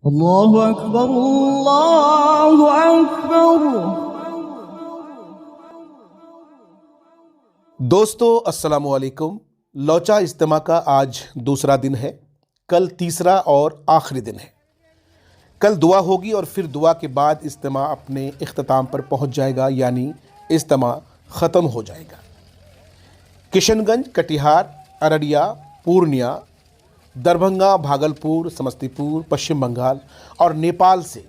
अल्लाहु अकबर अल्लाहु अकबर। दोस्तों अस्सलामु अलैकुम। लौचा इज्तिमा का आज दूसरा दिन है। कल तीसरा और आखिरी दिन है। कल दुआ होगी और फिर दुआ के बाद इज्तिमा अपने इख्तिताम पर पहुंच जाएगा, यानी इज्तिमा ख़त्म हो जाएगा। किशनगंज, कटिहार, अररिया, पूर्णिया, दरभंगा, भागलपुर, समस्तीपुर, पश्चिम बंगाल और नेपाल से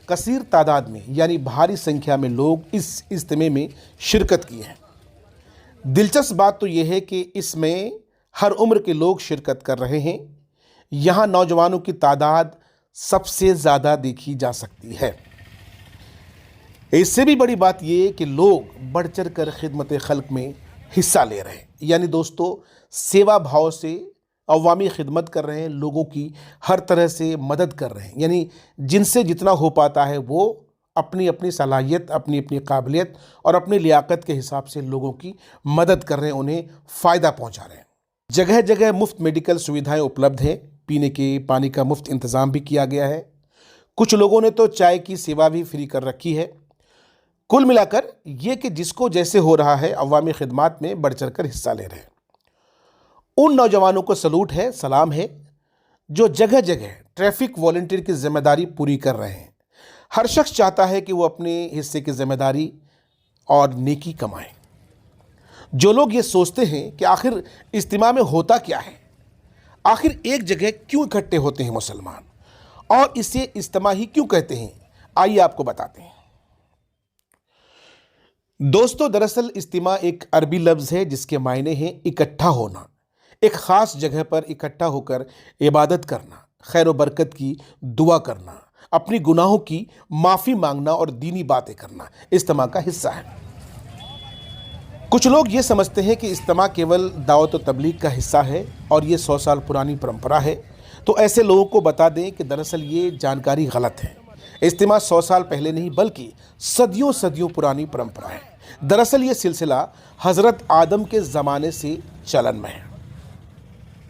कसीर तादाद में यानी भारी संख्या में लोग इस इज्तिमे में शिरकत किए हैं। दिलचस्प बात तो यह है कि इसमें हर उम्र के लोग शिरकत कर रहे हैं। यहाँ नौजवानों की तादाद सबसे ज़्यादा देखी जा सकती है। इससे भी बड़ी बात यह कि लोग बढ़ चढ़ कर खिदमत खल्क में हिस्सा ले रहे हैं, यानी दोस्तों सेवा भाव से अवामी खिदमत कर रहे हैं, लोगों की हर तरह से मदद कर रहे हैं। यानी जिनसे जितना हो पाता है वो अपनी अपनी सलाहियत, अपनी अपनी काबिलियत और अपनी लियाकत के हिसाब से लोगों की मदद कर रहे हैं, उन्हें फ़ायदा पहुंचा रहे हैं। जगह जगह मुफ्त मेडिकल सुविधाएं उपलब्ध हैं, पीने के पानी का मुफ्त इंतज़ाम भी किया गया है। कुछ लोगों ने तो चाय की सेवा भी फ्री कर रखी है। कुल मिलाकर ये कि जिसको जैसे हो रहा है अवामी खिदमात में बढ़ चढ़ कर हिस्सा ले रहे हैं। उन नौजवानों को सलूट है, सलाम है, जो जगह जगह ट्रैफिक वॉलंटियर की जिम्मेदारी पूरी कर रहे हैं। हर शख्स चाहता है कि वो अपने हिस्से की जिम्मेदारी और नेकी कमाएं। जो लोग ये सोचते हैं कि आखिर इज्तिमा में होता क्या है, आखिर एक जगह क्यों इकट्ठे होते हैं मुसलमान और इसे इज्तिमा ही क्यों कहते हैं, आइए आपको बताते हैं। दोस्तों दरअसल इज्तिमा एक अरबी लफ्ज़ है जिसके मायने हैं इकट्ठा होना, एक ख़ास जगह पर इकट्ठा होकर इबादत करना, खैर व बरकत की दुआ करना, अपनी गुनाहों की माफ़ी मांगना और दीनी बातें करना इज्तिमा का हिस्सा है। कुछ लोग ये समझते हैं कि इज्तिमा केवल दावत व तबलीग का हिस्सा है और ये 100 साल पुरानी परंपरा है। तो ऐसे लोगों को बता दें कि दरअसल ये जानकारी गलत है। इज्तिमा 100 साल पहले नहीं बल्कि सदियों सदियों पुरानी परंपरा है। दरअसल ये सिलसिला हज़रत आदम के ज़माने से चलन में है।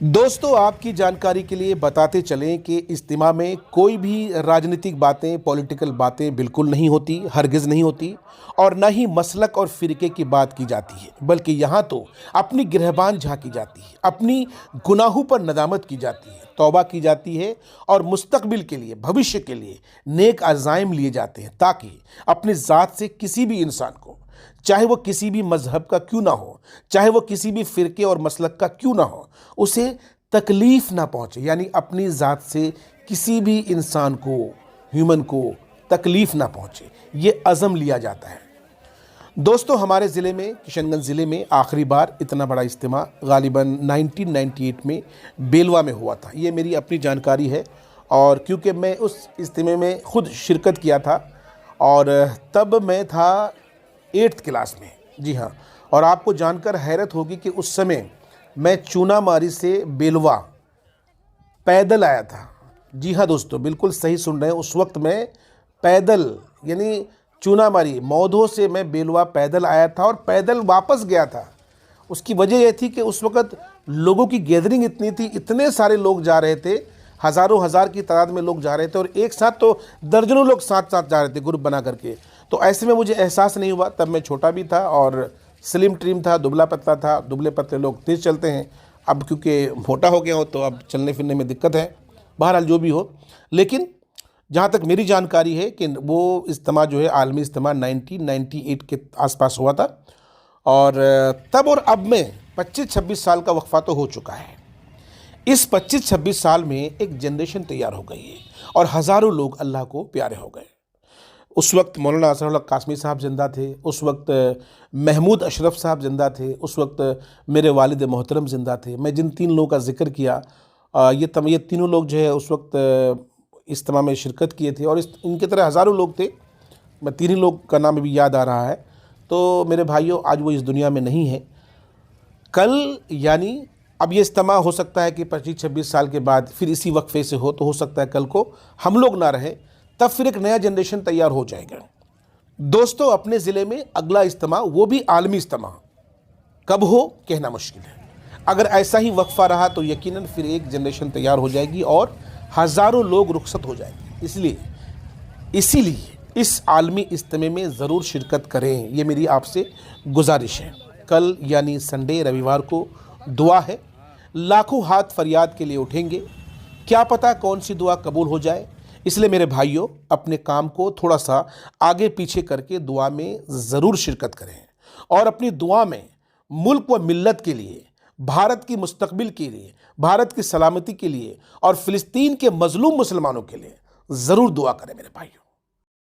दोस्तों आपकी जानकारी के लिए बताते चलें कि इज्तिमा में कोई भी राजनीतिक बातें, पॉलिटिकल बातें बिल्कुल नहीं होती, हरगिज़ नहीं होती, और न ही मसलक और फ़िरके की बात की जाती है, बल्कि यहाँ तो अपनी गिरहबान झाँकी जाती है, अपनी गुनाहों पर नदामत की जाती है, तौबा की जाती है और मुस्तकबिल के लिए, भविष्य के लिए नेक अज़ाइम लिए जाते हैं, ताकि अपनी ज़ात से किसी भी इंसान को, चाहे वो किसी भी मज़हब का क्यों ना हो, चाहे वो किसी भी फ़िरके और मसलक का क्यों ना हो, उसे तकलीफ़ ना पहुँचे। यानी अपनी ज़ात से किसी भी इंसान को, ह्यूमन को तकलीफ़ ना पहुँचे, ये अज़म लिया जाता है। दोस्तों हमारे ज़िले में, किशनगंज ज़िले में आखिरी बार इतना बड़ा इज्तिमा गालिबन 1998 में बेलवा में हुआ था। ये मेरी अपनी जानकारी है और क्योंकि मैं उस इज्तिमे में ख़ुद शिरकत किया था और तब मैं था 8th क्लास में। जी हाँ, और आपको जानकर हैरत होगी कि उस समय मैं चूनामारी से बेलवा पैदल आया था। जी हाँ दोस्तों, बिल्कुल सही सुन रहे हैं, उस वक्त मैं पैदल यानी चूनामारी मौधो से मैं बेलवा पैदल आया था और पैदल वापस गया था। उसकी वजह यह थी कि उस वक्त लोगों की गैदरिंग इतनी थी, इतने सारे लोग जा रहे थे, हज़ारों हज़ार की तादाद में लोग जा रहे थे और एक साथ तो दर्जनों लोग साथ साथ जा रहे थे ग्रुप बना करके। तो ऐसे में मुझे एहसास नहीं हुआ, तब मैं छोटा भी था और स्लिम ट्रिम था, दुबला पतला था। दुबले पतले लोग तेज़ चलते हैं, अब क्योंकि मोटा हो गया हो तो अब चलने फिरने में दिक्कत है। बहरहाल जो भी हो, लेकिन जहाँ तक मेरी जानकारी है कि वो इज्तिमा जो है आलमी इज्तिमा 1998 के आसपास हुआ था और तब और अब में 25-26 साल का वक्फा तो हो चुका है। इस 25-26 साल में एक जनरेशन तैयार हो गई है और हज़ारों लोग अल्लाह को प्यारे हो गए। उस वक्त मौलाना असरउल्लाह कासमी साहब ज़िंदा थे, उस वक्त महमूद अशरफ साहब ज़िंदा थे, उस वक्त मेरे वालिद मोहतरम ज़िंदा थे। मैं जिन 3 लोगों का जिक्र किया, ये तीनों लोग जो है उस वक्त इज्तिमा में शिरकत किए थे और इनकी तरह हज़ारों लोग थे। मैं 3 ही लोग का नाम अभी याद आ रहा है। तो मेरे भाइयों, आज वो इस दुनिया में नहीं है। कल यानी अब ये इज्तिमा हो सकता है कि 25-26 साल के बाद फिर इसी वक्फे से हो, तो हो सकता है कल को हम लोग ना रहें, तब फिर एक नया जनरेशन तैयार हो जाएगा। दोस्तों अपने ज़िले में अगला इज्तिमा, वो भी आलमी इज्तिमा, कब हो कहना मुश्किल है। अगर ऐसा ही वक्फा रहा तो यकीनन फिर एक जनरेशन तैयार हो जाएगी और हज़ारों लोग रुखसत हो जाएंगे। इसीलिए इस आलमी इज्तिमा में ज़रूर शिरकत करें, ये मेरी आपसे गुजारिश है। कल यानी संडे, रविवार को दुआ है, लाखों हाथ फरियाद के लिए उठेंगे, क्या पता कौन सी दुआ कबूल हो जाए। इसलिए मेरे भाइयों, अपने काम को थोड़ा सा आगे पीछे करके दुआ में ज़रूर शिरकत करें और अपनी दुआ में मुल्क व मिल्लत के लिए, भारत की मुस्तकबिल के लिए, भारत की सलामती के लिए और फ़िलिस्तीन के मज़लूम मुसलमानों के लिए ज़रूर दुआ करें मेरे भाइयों।